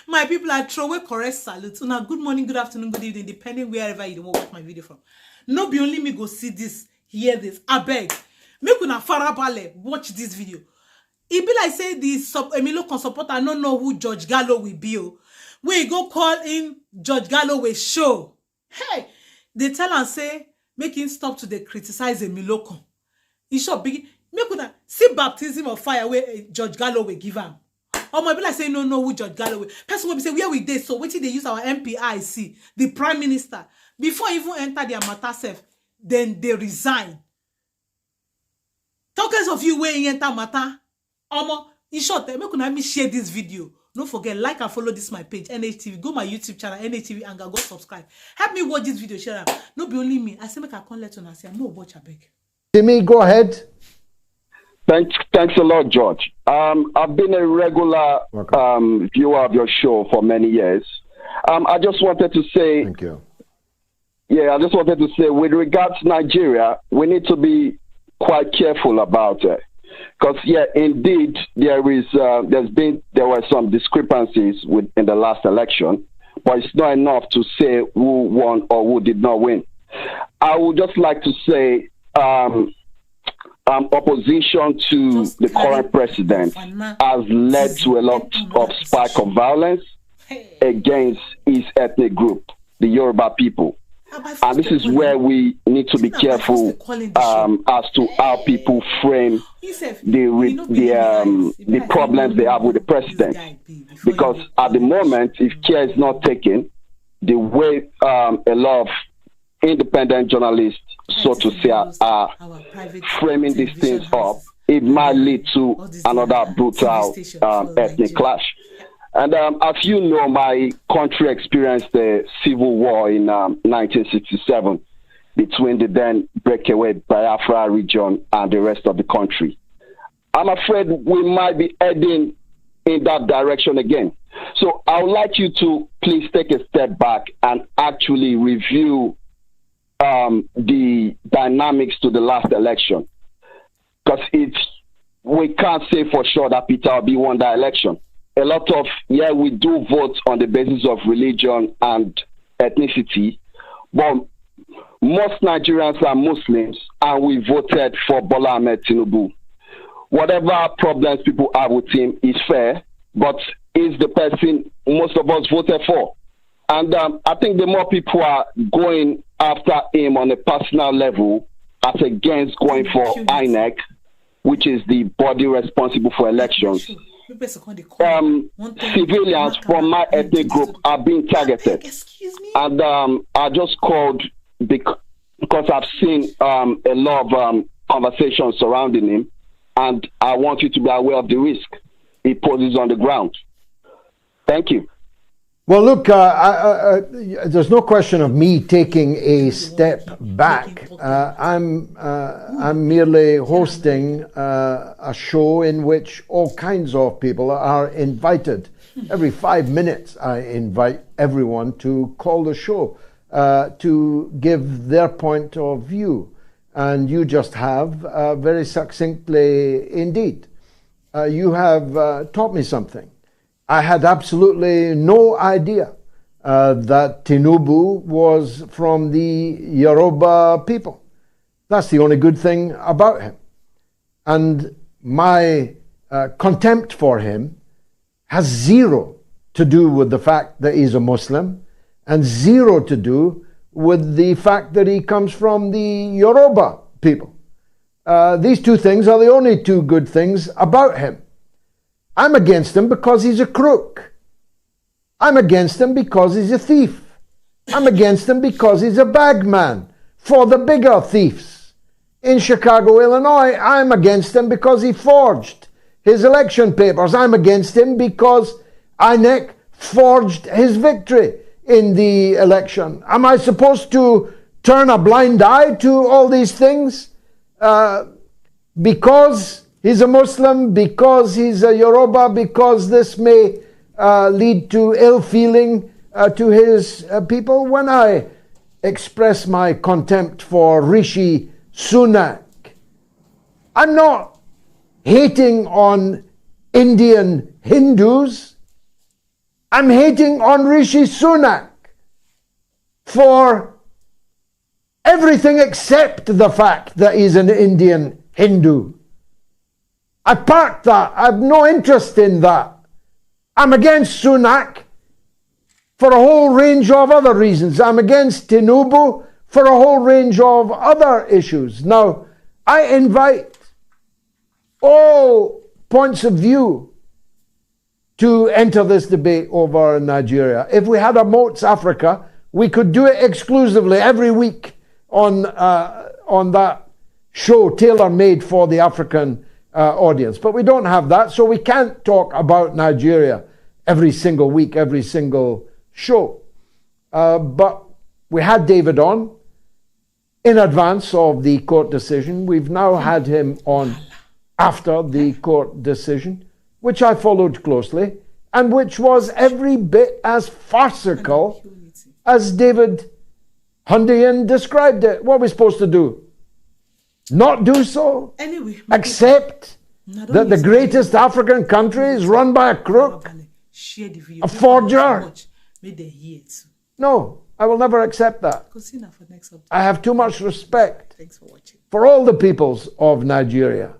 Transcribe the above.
My people are throwaway correct salute. Now, good morning, good afternoon, good evening, depending wherever you don't watch my video from. No be only me go see this, hear this. I beg. Make una farabale watch this video. It be like say the Emilio con support. I don't know who George Galloway will be. We go call in George Galloway show. Hey, they tell and say make him stop to the criticize Emilio con. He should be make una see baptism of fire where George Galloway give him. Or my be like say no who George Galloway. Person will be say where we dey so wetin they use our MPIC, the prime minister before even enter their matter self, then they resign. Talkers of you where enter matter. In short, make una me share this video. Don't forget, like and follow this my page, NHTV. Go my YouTube channel, NHTV, and go subscribe. Help me watch this video, share. No be only me. I say make I can't let you say, I'm not watch a beg. Timmy, go ahead. Thanks a lot, George. I've been a regular viewer of your show for many years. I just wanted to say, thank you. Yeah, I just wanted to say, with regards to Nigeria, we need to be quite careful about it. Because, yeah, indeed, there were some discrepancies in the last election, but it's not enough to say who won or who did not win. I would just like to say opposition to the current president has led to a lot of spike of violence against his ethnic group, the Yoruba people. And this is where we need to be careful as to how people frame the problems they have with the president. Because at the moment, if care is not taken, the way a lot of independent journalists, so to say, are framing these things up, it might lead to another brutal ethnic clash. And as you know, my country experienced a civil war in 1967 between the then breakaway Biafra region and the rest of the country. I'm afraid we might be heading in that direction again. So I would like you to please take a step back and actually review the dynamics to the last election. Because we can't say for sure that Peter Obi won that election. A lot of, we do vote on the basis of religion and ethnicity, but most Nigerians are Muslims, and we voted for Bola Ahmed Tinubu. Whatever problems people have with him is fair, but he's the person most of us voted for. And I think the more people are going after him on a personal level, as against going for INEC, which is the body responsible for elections, civilians from my ethnic group are being targeted. And I just called because I've seen a lot of conversations surrounding him, and I want you to be aware of the risk he poses on the ground. Thank you. Well, look, there's no question of me taking a step back. I'm merely hosting a show in which all kinds of people are invited. Every 5 minutes, I invite everyone to call the show to give their point of view. And you just have, very succinctly indeed, you have taught me something. I had absolutely no idea that Tinubu was from the Yoruba people. That's the only good thing about him. And my contempt for him has zero to do with the fact that he's a Muslim and zero to do with the fact that he comes from the Yoruba people. These two things are the only two good things about him. I'm against him because he's a crook. I'm against him because he's a thief. I'm against him because he's a bagman for the bigger thieves. In Chicago, Illinois, I'm against him because he forged his election papers. I'm against him because INEC forged his victory in the election. Am I supposed to turn a blind eye to all these things because he's a Muslim, because he's a Yoruba, because this may lead to ill feeling to his people? When I express my contempt for Rishi Sunak, I'm not hating on Indian Hindus. I'm hating on Rishi Sunak for everything except the fact that he's an Indian Hindu. I parked that. I have no interest in that. I'm against Sunak for a whole range of other reasons. I'm against Tinubu for a whole range of other issues. Now, I invite all points of view to enter this debate over Nigeria. If we had a Moats Africa, we could do it exclusively every week on that show tailor-made for the African audience. But we don't have that, so we can't talk about Nigeria every single week, every single show. But we had David on in advance of the court decision. We've now had him on after the court decision, which I followed closely, and which was every bit as farcical as David Hundian described it. What are we supposed to do? Not do so? Anyway, accept that the greatest African country is run by a crook? A forger? No, I will never accept that. I have too much respect for all the peoples of Nigeria.